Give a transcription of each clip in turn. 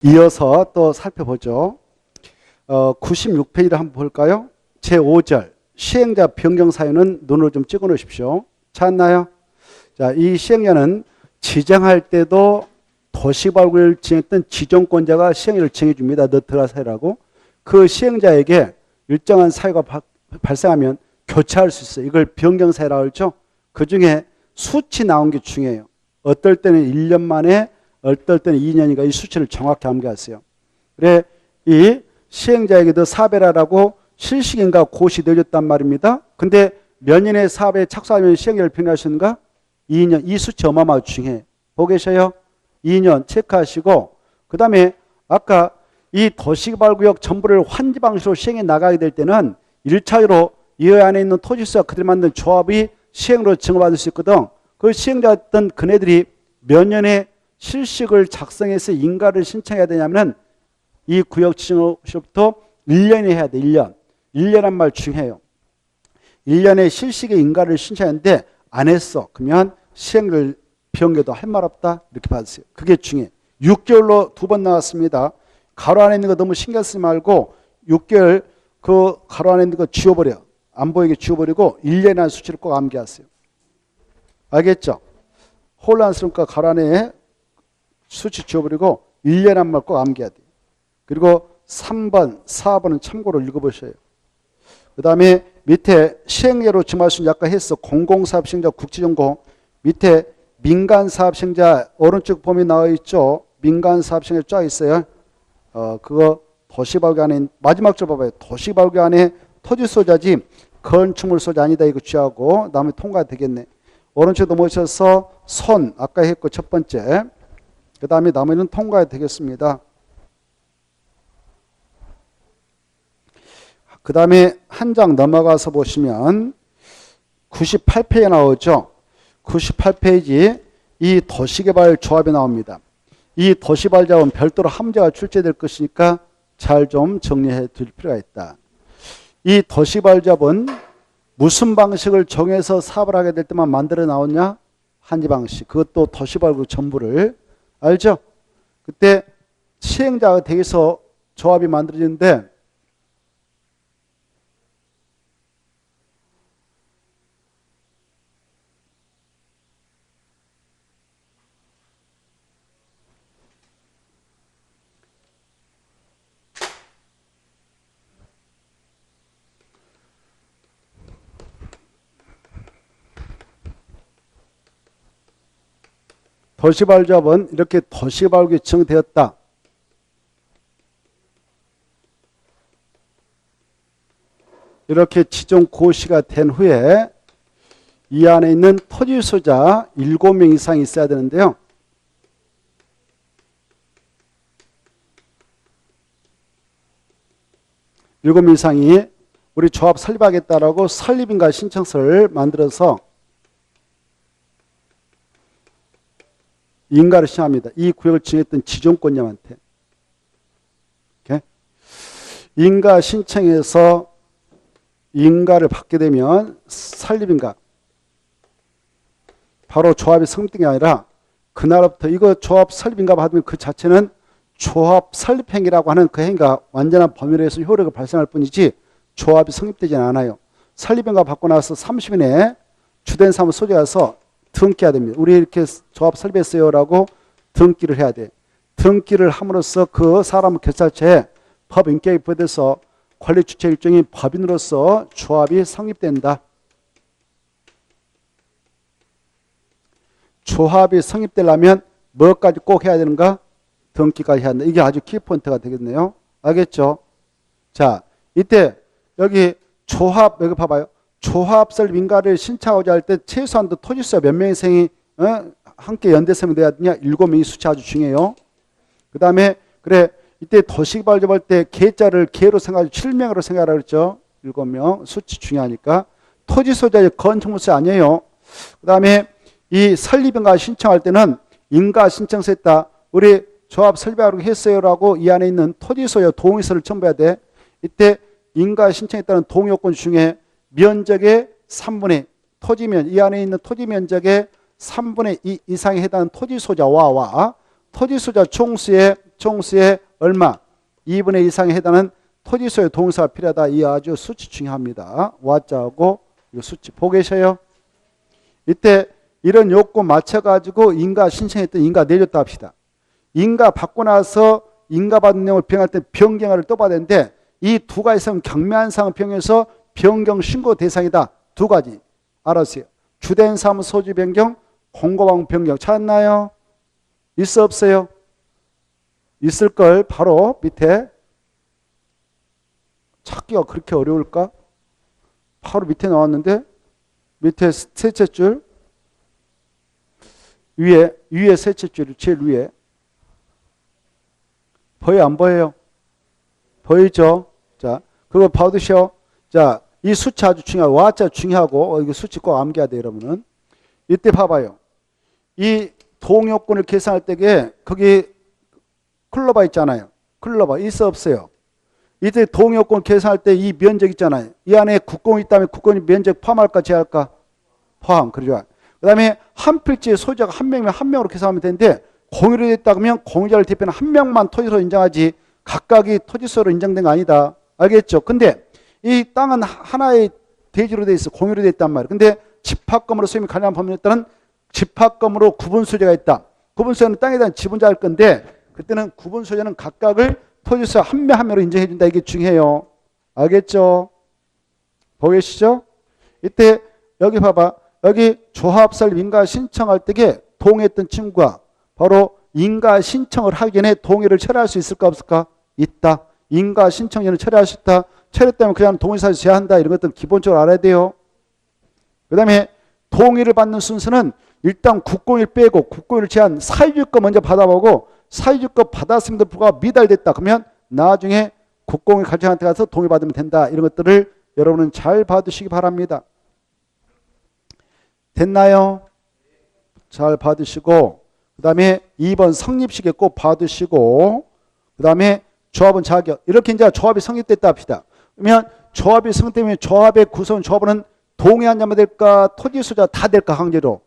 이어서 또 살펴보죠. 96페이지를 한번 볼까요? 제5절 시행자 변경 사유는 눈으로 좀 찍어 놓으십시오. 찾나요? 자, 이 시행자는 지정할 때도 도시발구를 지정했던 지정권자가 시행자를 지정해 줍니다. 너 들어가세요라고. 그 시행자에게 일정한 사유가 발생하면 교체할 수 있어요. 이걸 변경 사유라고 하죠. 그 중에 수치 나온 게 중요해요. 어떨 때는 1년 만에, 어떨 때는 2년인가 이 수치를 정확히 암기하세요. 그래, 이 시행자에게도 사별하라고 실시인가 고시 내줬단 말입니다. 근데 몇 년의 사업에 착수하면 시행자를 변경하시는가? 2년. 이 수치 어마어마하게 중요해요. 보고 계셔요? 2년 체크하시고, 그 다음에 아까 이 도시개발구역 전부를 환지 방식으로 시행해 나가게 될 때는 1차로 이 안에 있는 토지수와 그들이 만든 조합이 시행으로 증거받을 수 있거든. 그 시행자였던 그네들이 몇 년의 실식을 작성해서 인가를 신청해야 되냐면 이 구역 지정 시부터 1년에 해야 돼. 1년. 1년란 말 중요해요. 1년에 실식의 인가를 신청했는데 안 했어. 그러면 시행을 변경도 할 말 없다. 이렇게 받으세요. 그게 중요해. 6개월로 2번 나왔습니다. 가로 안에 있는 거 너무 신경 쓰지 말고 6개월 그 가로 안에 있는 거 지워버려. 안 보이게 지워버리고 1년이라는 수치를 꼭 암기하세요. 알겠죠? 혼란스러우니까 가로 안에 수치 지워버리고 1년이라는 말 꼭 암기해야 돼요. 그리고 3번, 4번은 참고로 읽어보셔요. 그 다음에 밑에 시행예로 증명할 수 있는 아까 했어. 공공사업 시행자 국지정공. 밑에 민간사업 시행자 오른쪽 범위 나와 있죠. 민간사업 시행자 쫙 있어요. 그거 도시발교 안에 마지막 줄 봐봐요. 도시발교 안에 토지 소자지 건축물 소자 아니다 이거 취하고 다음에 통과 되겠네. 오른쪽 넘어오셔서 손 아까 했고 첫 번째. 그 다음에 나머지는 통과가 되겠습니다. 그 다음에 한 장 넘어가서 보시면 98페이지에 나오죠. 98페이지 이 도시개발 조합이 나옵니다. 이 도시개발 조합은 별도로 함자가 출제될 것이니까 잘 좀 정리해 둘 필요가 있다. 이 도시개발 조합은 무슨 방식을 정해서 사업을 하게 될 때만 만들어 나오냐? 한지 방식. 그것도 도시개발 전부를 알죠? 그때 시행자가 되어서 조합이 만들어지는데 도시개발조합은 이렇게 도시개발구역이 지정되었다. 이렇게 지정 고시가 된 후에 이 안에 있는 토지 소유자 7명 이상이 있어야 되는데요. 일곱 명 이상이 우리 조합 설립하겠다라고 설립인가 신청서를 만들어서 인가를 신청합니다. 이 구역을 지정했던 지정권자한테. 인가 신청해서 인가를 받게 되면 설립인가. 바로 조합이 성립된 게 아니라 그날부터 이거 조합 설립인가 받으면 그 자체는 조합 설립행위라고 하는 그 행위가 완전한 범위에서 효력이 발생할 뿐이지 조합이 성립되지는 않아요. 설립인가 받고 나서 30일 내에 주된 사무 소재에 가서 등기해야 됩니다. 우리 이렇게 조합 설립했어요라고 등기를 해야 돼. 등기를 함으로써 그 사람 결사체에 법인격이 부여돼서 권리주체 일종인 법인으로서 조합이 성립된다. 조합이 성립되려면 뭐까지 꼭 해야 되는가? 등기까지 해야 한다. 이게 아주 키포인트가 되겠네요. 알겠죠? 자, 이때 여기 조합 여기 봐봐요. 조합 설립 인가를 신청하고자 할 때 최소한도 토지수가 몇 명의 생이 함께 연대세면 돼야 되냐? 7명이 수치 아주 중요해요. 그 다음에 그래 이때 도시개발 할 때 계자를 계로 생각하고 7명으로 생각하라고 그랬죠. 7명 수치 중요하니까. 토지 소유자의 건축물세 아니에요. 그 다음에 이 설립인가 신청할 때는 인가 신청서 했다. 우리 조합 설립하려고 했어요라고 이 안에 있는 토지 소유 동의서를 첨부해야 돼. 이때 인가 신청했다는 동의요건 중에 면적의 3분의 토지면 이 안에 있는 토지 면적의 3분의 2 이상에 해당하는 토지 소유자와 토지 소유자 총수의 총수의 얼마? 2분의 2 이상에 해당하는 토지소의 동사가 필요하다. 이 아주 수치 중요합니다. 와자하고 이 수치 보고 계셔요. 이때 이런 요건 맞춰가지고 인가 신청했던 인가 내줬다 합시다. 인가 받고 나서 인가 받은 내용을 변경할 때 변경을 또 받아야 되는데 이 두 가지 있으면 경미한 사항을 변경해서 변경 신고 대상이다. 두 가지 알았어요. 주된 사무 소지 변경, 공고방 변경 찾았나요? 있어 없어요? 있을 걸 바로 밑에 찾기가 그렇게 어려울까? 바로 밑에 나왔는데 밑에 셋째 줄 위에 셋째 줄 제일 위에 보여요 안 보여요? 보이죠? 자 그거 받으셔. 자 이 수치 아주 중요하고 와자 중요하고 이거 수치 꼭 암기해야 돼요 여러분은. 이때 봐봐요. 이 동요권을 계산할 때에 거기 클로바 있잖아요. 클로바 있어 없어요? 이때 동요권 계산할 때 이 면적 있잖아요. 이 안에 국공이 있다면 국공이 면적 포함할까 제할까? 포함. 그러죠. 그 다음에 한 필지의 소유자가 한 명이면 한 명으로 계산하면 되는데 공유로 됐다 그러면 공유자를 대표하는 한 명만 토지소로 인정하지 각각이 토지소로 인정된 거 아니다. 알겠죠? 근데 이 땅은 하나의 대지로 돼 있어. 공유로 돼 있단 말이에요. 근데 집합금으로 소임이 가능한 범위에 따른 집합금으로 구분 소유자가 있다. 구분 소유자는 땅에 대한 지분자일 건데 그때는 구분 소유자는 각각을 토지소 한 명 한 명으로 인정해 준다. 이게 중요해요. 알겠죠? 보고 계시죠? 이때 여기 봐봐. 여기 조합설 인가 신청할 때에 동의했던 친구가 바로 인가 신청을 하기 전에 동의를 철회할 수 있을까 없을까? 있다. 인가 신청 전에 철회할 수 있다. 철회되면 그냥 동의사유 제한한다. 이런 것들 기본적으로 알아야 돼요. 그 다음에 동의를 받는 순서는 일단 국공일 빼고 국공일 제한 사유주권 먼저 받아보고 사유주권 받았음에도 불구하고 미달됐다. 그러면 나중에 국공일 가정한테 가서 동의받으면 된다. 이런 것들을 여러분은 잘 봐두시기 바랍니다. 됐나요? 잘 봐두시고 그 다음에 2번 성립시계 꼭 봐두시고 그 다음에 조합원 자격 이렇게 이제 조합이 성립됐다 합시다. 그러면 조합이 성립되면 조합의 구성 조합원은 동의한 자만 될까 토지소유자 다 될까 강제로?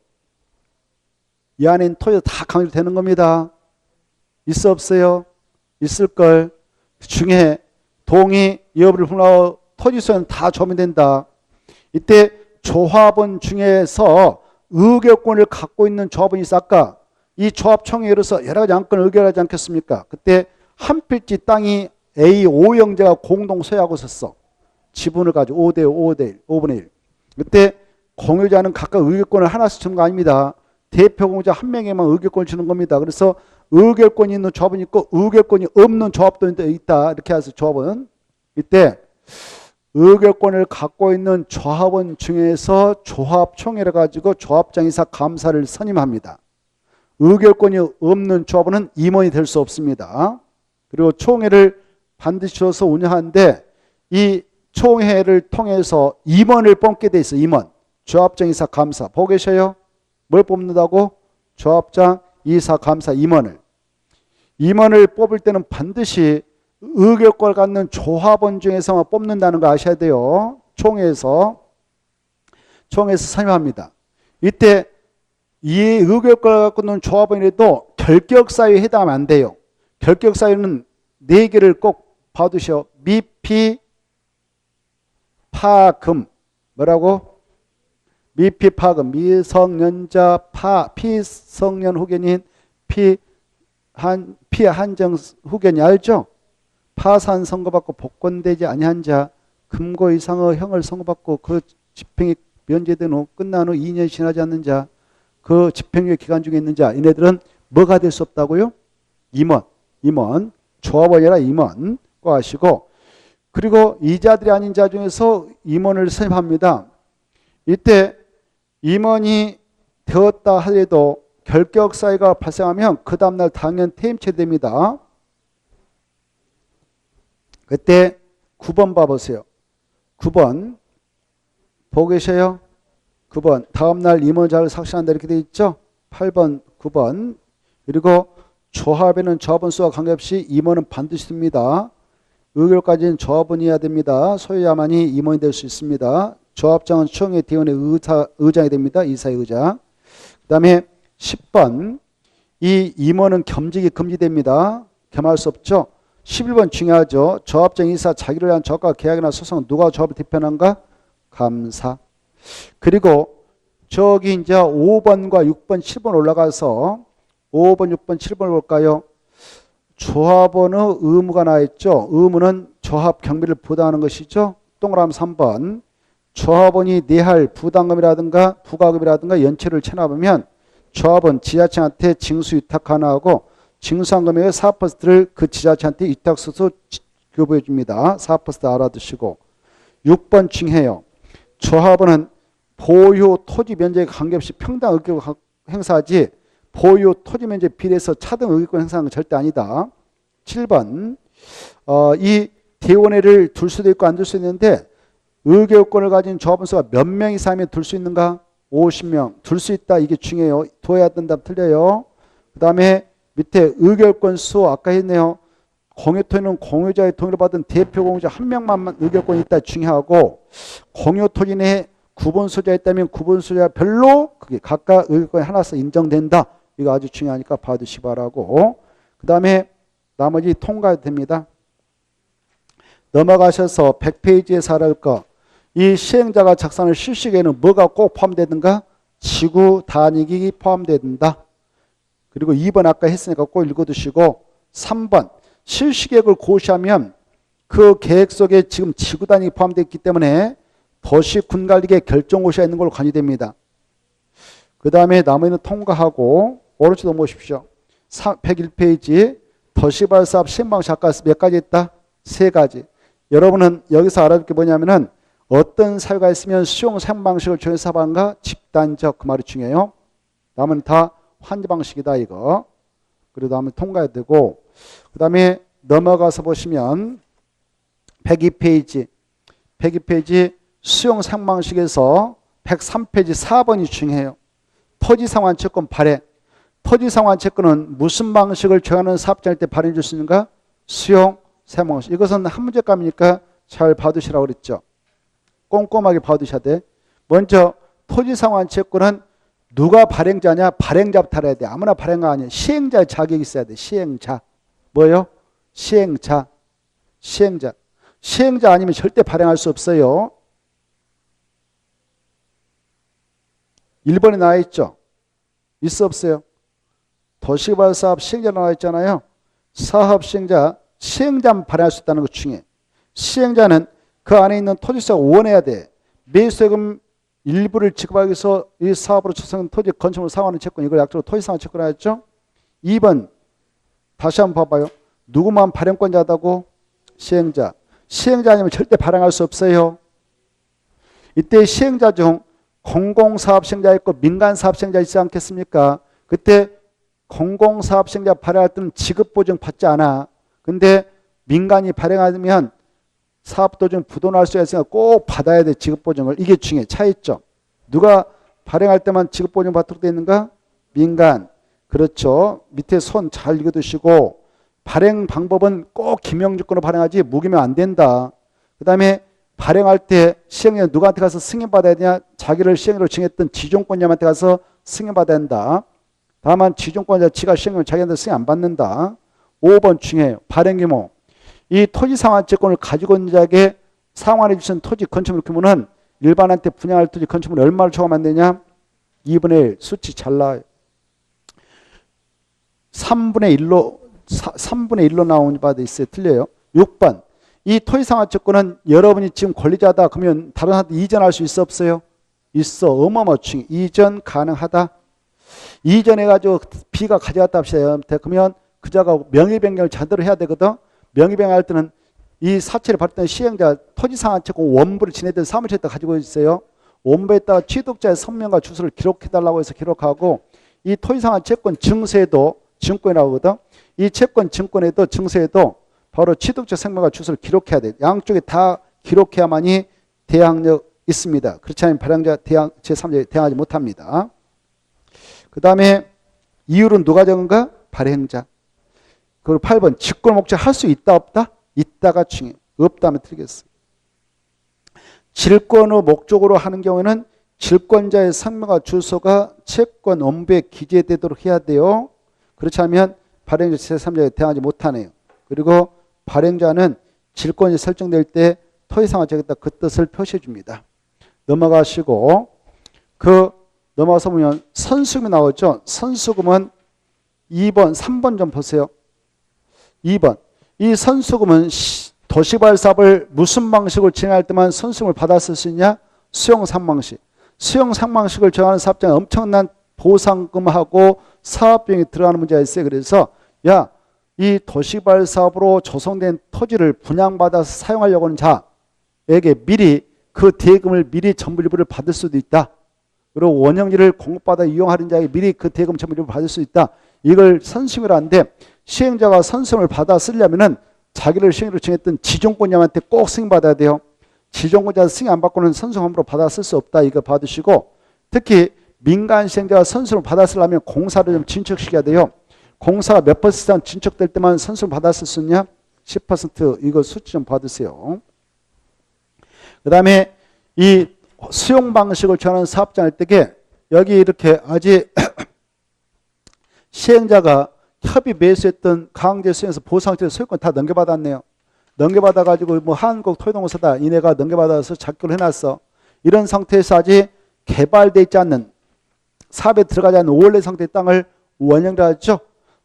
이 안에는 토지소유자 다 강제로 되는 겁니다. 있어 없어요? 있을걸. 중에 동의 여부를 불문하고 토지소유는 다 조합이 된다. 이때 조합원 중에서 의결권을 갖고 있는 조합원이 있어. 아까 이 조합총회로서 여러 가지 안건을 의결하지 않겠습니까? 그때 한 필지 땅이 A5형제가 공동 소유하고 있었어. 지분을 가지고 5대 5분의 1. 그때 공유자는 각각 의결권을 하나씩 주는 거 아닙니다. 대표 공유자 한 명에만 의결권을 주는 겁니다. 그래서 의결권이 있는 조합은 있고 의결권이 없는 조합도 있다. 이렇게 해서 조합은 이때 의결권을 갖고 있는 조합원 중에서 조합총회를 가지고 조합장이사 감사를 선임합니다. 의결권이 없는 조합원은 임원이 될 수 없습니다. 그리고 총회를 반드시 줘서 운영하는데 이 총회를 통해서 임원을 뽑게 돼 있어. 임원. 조합장이사 감사. 보고 계셔요? 뭘 뽑는다고? 조합장, 이사, 감사, 임원을. 임원을 뽑을 때는 반드시 의결권을 갖는 조합원 중에서만 뽑는다는 거 아셔야 돼요. 총회에서 선임합니다. 이때 이 의결권을 갖고 있는 조합원이라도 결격사유에 해당하면 안 돼요. 결격사유는 4개를 꼭 봐두셔. 미피, 파금. 뭐라고? 미피, 파금. 미성년자, 피성년 후견인, 피한정 후견이 알죠? 파산 선고받고 복권되지 아니한 자, 금고 이상의 형을 선고받고 그 집행이 면제된 후 끝난 후 2년이 지나지 않는 자, 그 집행유예 기간 중에 있는 자, 이네들은 뭐가 될 수 없다고요? 임원, 조합원이라 임원 꼭 아시고, 그리고 이자들이 아닌 자 중에서 임원을 선임합니다. 이때 임원이 되었다 하더라도 결격 사유가 발생하면 그 다음날 당연 퇴임체됩니다. 그때 9번 봐보세요. 9번 보고 계셔요? 9번 다음날 임원자를 삭제한다 이렇게 되어 있죠. 8번 9번 그리고 조합에는 조합원 수와 관계없이 임원은 반드시 씁니다. 의결까지는 조합원이어야 됩니다. 소유자만이 임원이 될 수 있습니다. 조합장은 총회 대원의 의장이 됩니다. 이사의 의장. 그 다음에 10번 이 임원은 겸직이 금지됩니다. 겸할 수 없죠. 11번 중요하죠. 조합장 이사 자기를 위한 저가 계약이나 소송은 누가 조합을 대표하는가? 감사. 그리고 저기 이제 5번과 6번, 7번 올라가서 5번, 6번, 7번 볼까요? 조합원의 의무가 나와 있죠. 의무는 조합 경비를 부담하는 것이죠. 동그라미 3번. 조합원이 내할 부담금이라든가 부가금이라든가 연체를 체납하면 조합원 지자체한테 징수 위탁하나 하고 징수한 금액의 4%를 그 지자체한테 위탁서서 교부해 줍니다. 4% 알아두시고. 6번 중요해요. 조합원은 보유 토지 면적에 관계없이 평당 의결권 행사하지 보유 토지 면적 비례해서 차등 의결권 행사하는 건 절대 아니다. 7번 이 대원회를 둘 수도 있고 안 둘 수 있는데 의결권을 가진 조합원 수가 몇 명 이상이면 둘 수 있는가? 50명. 둘 수 있다. 이게 중요해요. 둬야 된다. 틀려요. 그 다음에 밑에 의결권 수 아까 했네요. 공유토지는 공유자의 동의를 받은 대표 공유자 한 명만 의결권이 있다. 중요하고 공유토지 내에 구분 소유자 있다면 구분 소유자별로 그게 각각 의결권이 하나씩 인정된다. 이거 아주 중요하니까 봐두시기 바라고. 그 다음에 나머지 통과됩니다. 넘어가셔서 100페이지에서 알아볼 거. 이 시행자가 작성하는 실시계획에는 뭐가 꼭 포함되든가? 지구 단위기기 포함된다. 그리고 2번 아까 했으니까 꼭 읽어두시고 3번 실시계획을 고시하면 그 계획 속에 지금 지구 단위기 포함되어 있기 때문에 도시 군관리계 결정고시가 있는 걸로 간주됩니다. 그 다음에 나머지는 통과하고 오른쪽 넘어오십시오. 101페이지 도시발사업 시행방식 아까 몇 가지 있다? 3가지. 여러분은 여기서 알아둘 게 뭐냐면은 어떤 사유가 있으면 수용 사용방식을 정해서 사업한가? 집단적. 그 말이 중요해요. 남은 다 환지 방식이다 이거. 그리고 다음에 통과해야 되고 그 다음에 넘어가서 보시면 102페이지 수용 사용방식에서 103페이지 4번이 중요해요. 토지상환 채권 발행. 토지상환 채권은 무슨 방식을 정하는 사업장일 때 발행해 줄 수 있는가? 수용 사용방식. 이것은 한 문제감이니까 잘 봐두시라고 그랬죠. 꼼꼼하게 봐두셔야 돼. 먼저 토지상환 채권은 누가 발행자냐? 발행자부터 알아야 돼. 아무나 발행가 아니야. 시행자의 자격이 있어야 돼. 시행자. 뭐요? 시행자. 시행자 아니면 절대 발행할 수 없어요. 1번에 나와 있죠. 있어 없어요? 도시개발사업 시행자 나와 있잖아요. 사업 시행자만 발행할 수 있다는 것 중에 시행자는 그 안에 있는 토지세가 원해야 돼. 매수세금 일부를 지급하기 위해서 이 사업으로 조성한 토지 건축물 상환하는 채권 이걸 약자로 토지상환 채권 하였죠. 2번 다시 한번 봐봐요. 누구만 발행권자다고? 시행자. 시행자 아니면 절대 발행할 수 없어요. 이때 시행자 중 공공사업 시행자 있고 민간사업 시행자 있지 않겠습니까? 그때 공공사업 시행자 발행할 때는 지급보증 받지 않아. 근데 민간이 발행하면 사업도중 부도날 수 있으니까 꼭 받아야 돼. 지급보증을. 이게 중요해. 차이점. 누가 발행할 때만 지급보증 받도록 되어 있는가? 민간. 그렇죠. 밑에 손 잘 읽어두시고 발행 방법은 꼭 기명주권으로 발행하지 무기명 안 된다. 그 다음에 발행할 때 시행자 누구한테 가서 승인받아야 되냐? 자기를 시행자로 정했던 지종권자한테 가서 승인받아야 한다. 다만 지종권자 지가 시행하면 자기한테 승인 안 받는다. 5번 중요해요. 발행규모. 이 토지상환채권을 가지고 있는 자에게 상환해 주신 토지 건축물 규모는 일반한테 분양할 토지 건축물이 얼마를 초과하면 되냐? 2분의 1. 수치 잘 나와요. 3분의 1로 나온 바도 있어요. 틀려요. 6번. 이 토지상환채권은 여러분이 지금 권리자다 그러면 다른 한테 이전할 수 있어 없어요? 있어. 어마어마충. 이전 가능하다. 이전해가지고 B가 가져갔다 합시다. 그러면 그자가 명의변경을 제대로 해야 되거든. 명의변경할 때는 이 사채를 받던 시행자 토지상환채권 원부를 지내던 사무실에다 가지고 있어요. 원부에다가 취득자의 성명과 주소를 기록해달라고 해서 기록하고 이 토지상환채권 증서에도 증권이라고 하거든. 이 채권 증권에도 증서에도 바로 취득자 성명과 주소를 기록해야 돼. 양쪽에 다 기록해야만이 대항력 있습니다. 그렇지 않으면 발행자 제3자에 대항하지 못합니다. 그 다음에 이율은 누가 정한가? 발행자. 그리고 8번 직권 목적 할 수 있다 없다? 있다가 중요해. 없다면 틀리겠어. 질권의 목적으로 하는 경우에는 질권자의 성명과 주소가 채권 원부에 기재되도록 해야 돼요. 그렇지 않으면 발행자 제3자에 대항하지 못하네요. 그리고 발행자는 질권이 설정될 때 토지상환 정했다 그 뜻을 표시해 줍니다. 넘어가시고 넘어가서 보면 선수금이 나오죠. 선수금은 2번, 3번 좀 보세요. 2번. 이 선수금은 도시개발 사업을 무슨 방식으로 진행할 때만 선수금을 받았을 수 있냐? 수용 상방식. 수용 상방식을 정하는 사업장에 엄청난 보상금하고 사업비용이 들어가는 문제가 있어요. 그래서 이 도시개발 사업으로 조성된 토지를 분양받아서 사용하려고 하는 자에게 미리 그 대금을 미리 전부일부를 받을 수도 있다. 그리고 원형지를 공급받아 이용하는 자에게 미리 그 대금 전부일부를 받을 수 있다. 이걸 선수금이라 하는데 시행자가 선수금을 받아 쓰려면은 자기를 시행으로 정했던 지정권자한테 꼭 승인받아야 돼요. 지정권자 승인 안 받고는 선수금으로 받아 쓸 수 없다. 이거 받으시고 특히 민간 시행자가 선수금을 받아 쓰려면 공사를 좀 진척시켜야 돼요. 공사가 몇 퍼센트 이상 진척될 때만 선수금 받았을 수 있냐? 10% 이거 수치 좀 받으세요. 그 다음에 이 수용 방식을 정하는 사업장 할 때에 여기 이렇게 아직 시행자가 협의 매수했던 강제 수용에서 보상처리 소유권 다 넘겨받았네요. 넘겨받아가지고 뭐 한국토지동사다 이네가 넘겨받아서 작교를 해놨어. 이런 상태에서 아직 개발되어 있지 않는 사업에 들어가지 않는 원래 상태의 땅을 원형이라 하죠.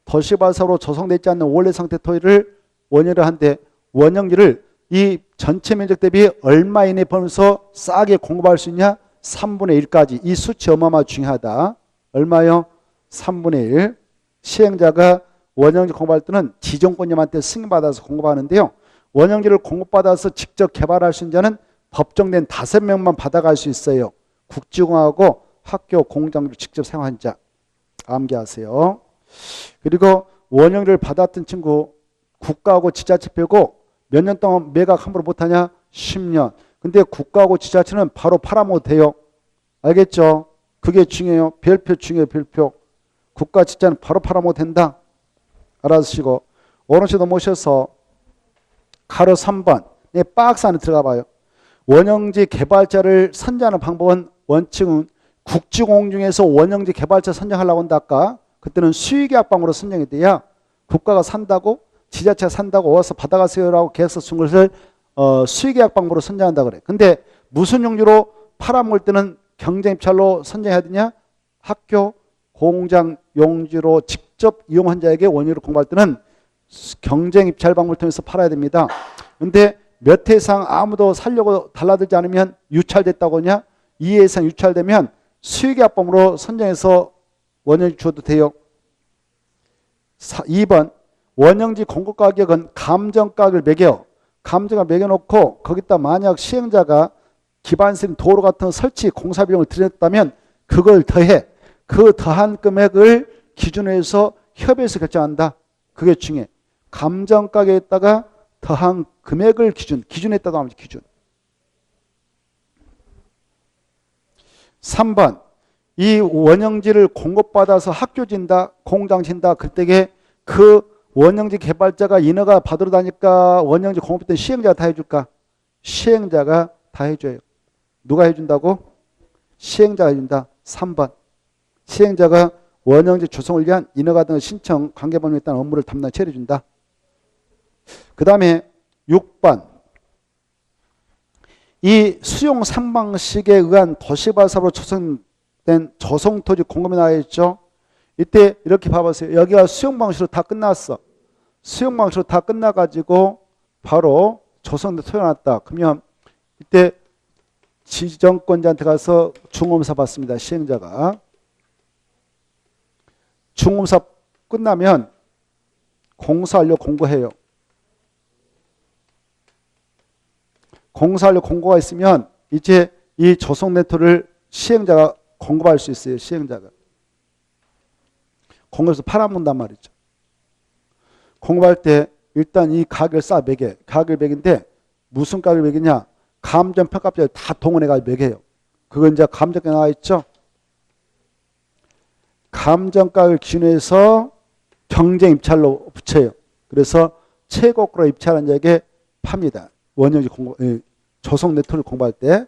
도시개발 사업으로 조성되어 있지 않는 원래 상태 토지를 원형이라 하는데 원형지를 이 전체 면적 대비 얼마 이내 벌면서 싸게 공급할 수 있냐? 3분의 1까지. 이 수치 어마어마하게 중요하다. 얼마요? 3분의 1. 시행자가 원형지 공급할 때는 지정권자한테 승인받아서 공급하는데요. 원형지를 공급받아서 직접 개발할 수 있는 자는 법정된 5명만 받아갈 수 있어요. 국지공하고 학교 공장으로 직접 사용한 자. 암기하세요. 그리고 원형지를 받았던 친구 국가하고 지자체 빼고 몇 년 동안 매각 함부로 못하냐? 10년. 근데 국가하고 지자체는 바로 팔아먹어도 돼요. 알겠죠? 그게 중요해요. 별표 중요해요. 별표. 국가 지자체는 바로 팔아먹어도 된다. 알아두시고 어르신도 모셔서 가로 3번 박스 안에 들어가 봐요. 원형지 개발자를 선정하는 방법은 원칙은 국지공용 중에서 원형지 개발자 선정하려고 한다. 아까 그때는 수의계약방으로 선정이 돼야 국가가 산다고 지자체가 산다고 와서 받아가세요라고 계약서 쓴 것을 수의계약방법으로 선정한다 그래. 근데 무슨 용지로 팔아먹을 때는 경쟁입찰로 선정해야 되냐? 학교, 공장 용지로 직접 이용한 자에게 원유를 공부할 때는 경쟁입찰 방법을 통해서 팔아야 됩니다. 근데 몇 해 이상 아무도 살려고 달라들지 않으면 유찰됐다고 하냐? 2회 이상 유찰되면 수의계약방법으로 선정해서 원유를 줘도 돼요. 2번 원형지 공급가격은 감정가격을 매겨. 감정가 매겨놓고 거기다 만약 시행자가 기반시설 도로 같은 설치 공사비용을 들였다면 그걸 더해. 그 더한 금액을 기준으로 해서 협의해서 결정한다. 그게 중요해. 감정가격에다가 더한 금액을 기준에다가 하면 기준. 3번 이 원형지를 공급받아서 학교 진다, 공장 진다. 그때에 그 원형지 개발자가 인허가 받으러 다니까 원형지 공급된 시행자가 다 해줄까? 시행자가 다 해줘요. 누가 해준다고? 시행자가 해준다. 3번. 시행자가 원형지 조성을 위한 인허가 등 신청 관계법령에 따른 업무를 담당 처리해준다. 그 다음에 6번. 이 수용 상방식에 의한 도시개발 사업으로 조성된 조성토지 공급이 나와 있죠. 이때 이렇게 봐보세요. 여기가 수용 방식으로 다 끝났어. 수용 방식으로 다 끝나가지고 바로 조성대 토지가 났다. 그러면 이때 지정권자한테 가서 중검사 받습니다. 시행자가. 중검사 끝나면 공사하려고 공고해요. 공사하려고 공고가 있으면 이제 이 조성된 토지를 시행자가 공급할 수 있어요. 시행자가. 공급해서 팔아먹는단 말이죠. 공급할 때 일단 이 가격을 싸 매겨. 가격을 매긴데 무슨 가격을 매기냐? 감정평가표를 다 동원해가지고 매겨요. 그건 이제 감정가에 나와 있죠. 감정가를 기준해서 경쟁 입찰로 붙여요. 그래서 최고가로 입찰한 자에게 팝니다. 원형지 공급, 조성 네트워크를 공부할 때.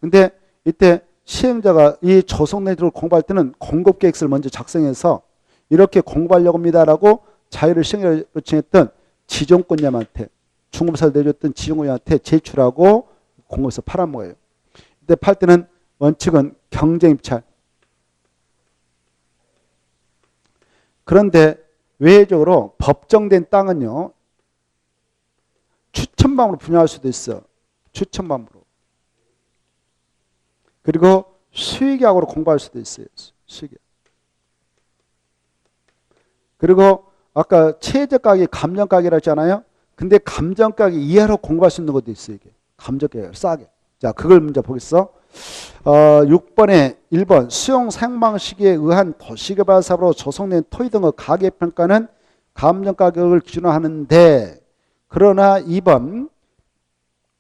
근데 이때 시행자가 이 조성 네트워크를 공부할 때는 공급 계획서를 먼저 작성해서 이렇게 공부하려고 합니다라고 자유를 시행자로 요청했던 지정권자한테 중급사를 내줬던 지정권자한테 제출하고 공급해서 팔아먹어요. 이때 팔 때는 원칙은 경쟁입찰. 그런데 외적으로 법정된 땅은요. 추천방으로 분양할 수도 있어. 추천방으로. 그리고 수의계약으로 공부할 수도 있어요. 수의계약. 그리고 아까 최저가격이 감정가격이라고 했잖아요. 근데 감정가격 이하로 공부할 수 있는 것도 있어요. 이게. 감정가격 싸게. 자, 그걸 먼저 보겠어. 6번에 1번 수용 사용 방식에 의한 도시개발 사업으로 조성된 토지 등의 가격평가는 감정가격을 기준으로 하는데 그러나 2번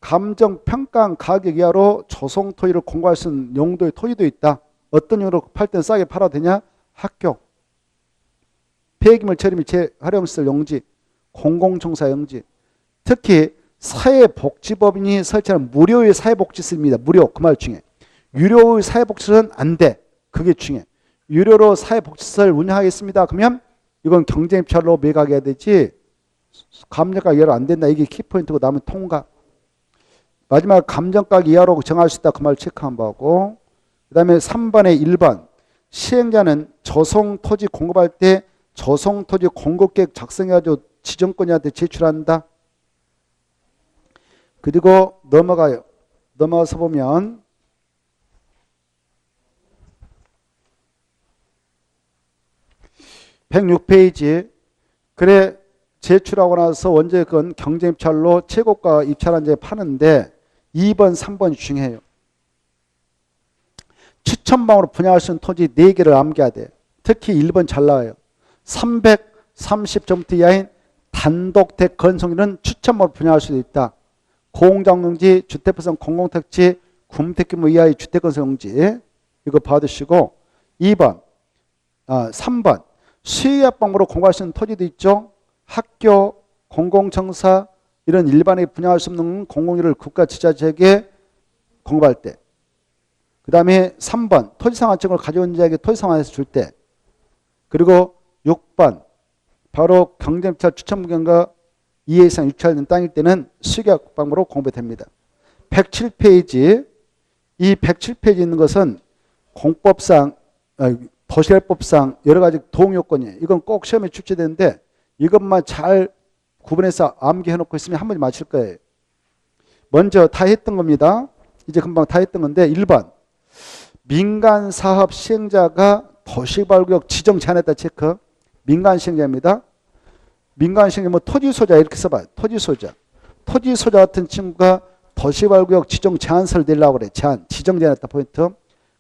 감정평가한 가격 이하로 조성 토지를 공고할 수 있는 용도의 토지도 있다. 어떤 용도로 팔 때 싸게 팔아도 되냐? 학교, 폐기물 처리 및 재활용시설 용지, 공공청사 용지, 특히 사회복지법인이 설치하는 무료의 사회복지시설입니다. 무료, 그 말 중에. 유료의 사회복지시설은 안 돼. 그게 중요해. 유료로 사회복지시설 운영하겠습니다. 그러면 이건 경쟁입찰로 매각해야 되지 감정가격 이하로 안 된다. 이게 키포인트고 남은 통과. 마지막 감정가격 이하로 정할 수 있다. 그 말 체크한 바고. 그 다음에 3번에 1번 시행자는 조성토지 공급할 때 조성토지 공급계획 작성해가지고 지정권자한테 제출한다. 그리고 넘어가요. 넘어가서 보면 106페이지 그래 제출하고 나서 원재건 경쟁입찰로 최고가 입찰한 제 파는데 2번, 3번이 중요해요. 추천방으로 분양할 수 있는 토지 4개를 암기해야 돼. 특히 1번 잘 나와요. 330제곱미터 이하인 단독택 건설물은 추천방으로 분양할 수도 있다. 공장용지, 주택부산 공공택지, 군택규모 이하의 주택건설용지 이거 받으시고 3번 수의계약방으로 공부할 수 있는 토지도 있죠. 학교, 공공청사 이런 일반에 분양할 수 없는 공공유를 국가지자체에게 공급할 때. 그 다음에 3번 토지상환증을 가져온 자에게 토지상환해서 줄 때. 그리고 6번 바로 경쟁입찰 추천무경과 2회 이상 유찰된 땅일 때는 수의계약방으로 공부됩니다. 107페이지 이 107페이지 있는 것은 공법상 도시개발법상 여러 가지 도움요건이에요. 이건 꼭 시험에 출제되는데 이것만 잘 구분해서 암기해놓고 있으면 한 번에 맞힐 거예요. 먼저 다 했던 겁니다. 이제 금방 다 했던 건데 1번 민간사업 시행자가 도시개발구역 지정 제한했다 체크. 민간시행자입니다. 민간시행자 뭐 토지소자 이렇게 써봐요. 토지소자. 토지소자 같은 친구가 도시개발구역 지정 제한서를 내려고 그래. 제한. 지정 제한했다 포인트.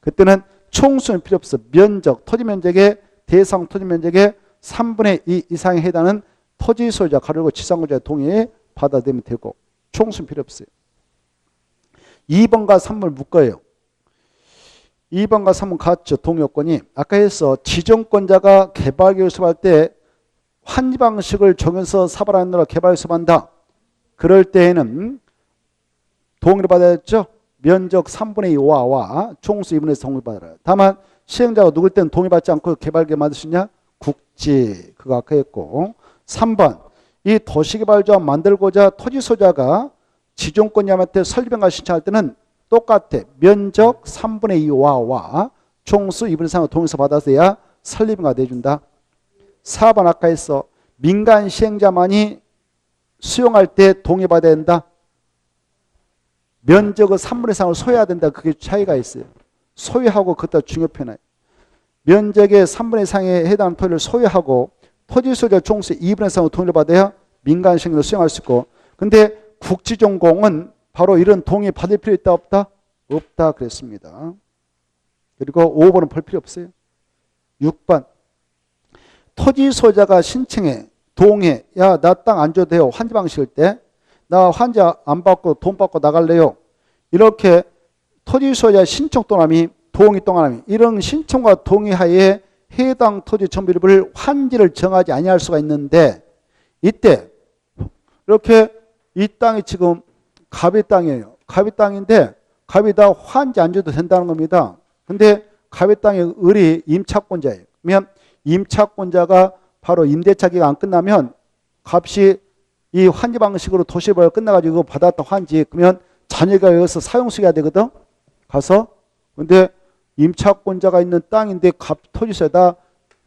그때는 총수는 필요 없어. 면적. 토지면적의 대상 토지면적의 3분의 2 이상에 해당하는 토지소유자 가로고 지상구자의 동의 받아들이면 되고 총수는 필요 없어요. 2번과 3번을 묶어요. 2번과 3번 같죠. 동요건이. 아까 해서 지정권자가 개발계획을 수립할 때 환지 방식을 적용해서 사발하느라 개발을 수립한다. 그럴 때에는 동의를 받아야 했죠. 면적 3분의 2와와 총수 2분의 1 동의를 받아라. 다만 시행자가 누굴 때는 동의받지 않고 개발계획 만들 수 있냐? 국지. 그거 아까 했고. 3번 이 도시개발조합 만들고자 토지소유자가 지정권자한테 설립변경 신청할 때는 똑같아. 면적 3분의 2와와 총수 2분의 3을 동의서 받아서야 설립변경가 내준다. 4번 아까 했어. 민간 시행자만이 수용할 때 동의받아야 된다. 면적의 3분의 3을 소유해야 된다. 그게 차이가 있어요. 소유하고 그것도 중요 표현이에요. 면적의 3분의 3에 해당하는 토지를 소유하고 토지소유자 총수 2분의 3을 동의를 받아야 민간 시행자로 수용할 수 있고 근데 국지전공은 바로 이런 동의 받을 필요 있다 없다? 없다 그랬습니다. 그리고 5번은 볼 필요 없어요. 6번 토지소유자가 신청해 동해 야 나 땅 안 줘도 돼요. 환지 방식일 때 나 환지 안 받고 돈 받고 나갈래요. 이렇게 토지소유자 신청 동함이 동의 동함이 이런 신청과 동의하에 해당 토지 전비를 환지를 정하지 아니할 수가 있는데 이때 이렇게 이 땅이 지금 갑의 땅이에요. 갑의 땅인데 갑이 다 환지 안 줘도 된다는 겁니다. 근데 갑의 땅의 을이 임차권자예요. 그러면 임차권자가 바로 임대차 기간 안 끝나면 값이 이 환지 방식으로 도시보유가 끝나가지고 받았던 환지 그러면 자녀가 여기서 사용수가 되거든. 가서 근데 임차권자가 있는 땅인데 토지세다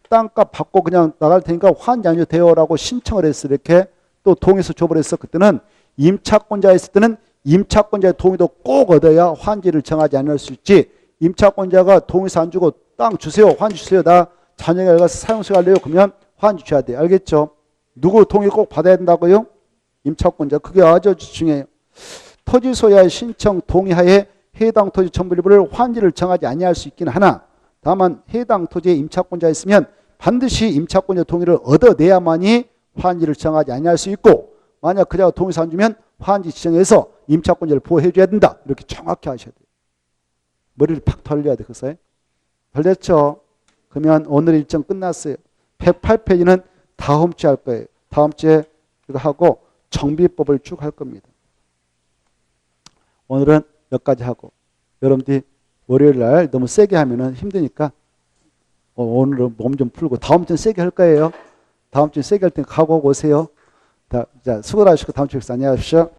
땅값 받고 그냥 나갈 테니까 환지 아니어도 돼요라고 신청을 했어. 이렇게 또 동의서 줘버렸어. 그때는 임차권자 있을 때는 임차권자의 동의도 꼭 얻어야 환지를 정하지 않을 수 있지. 임차권자가 동의서 안 주고 땅 주세요. 환지 주세요. 나 자녀가 여기 가서 사용수가 할래요. 그러면 환지 줘야 돼. 알겠죠? 누구 동의 꼭 받아야 된다고요? 임차권자. 그게 아주 중요해요. 토지 소유의 신청 동의하에 해당 토지 전부를 환지를 정하지 아니할 수 있기는 하나 다만 해당 토지에 임차권자 있으면 반드시 임차권자 동의를 얻어내야만이 환지를 정하지 아니할 수 있고 만약 그자가 동의서 안 주면 환지 지정해서 임차권자를 보호해 줘야 된다. 이렇게 정확히 하셔야 돼요. 머리를 팍 돌려야 돼. 그래서 걸렸죠? 그러면 오늘 일정 끝났어요. 108페이지는 다음 주에 할 거예요. 다음 주에 이거 하고 정비법을 쭉 할 겁니다. 오늘은 여기까지 하고 여러분들이 월요일 날 너무 세게 하면은 힘드니까 오늘은 몸 좀 풀고 다음 주는 세게 할 거예요. 다음 주에 세게 할 테니까 각오하고 오세요. 자, 수고하시고 다음 주에 뵙겠습니다. 안녕히 가십시오.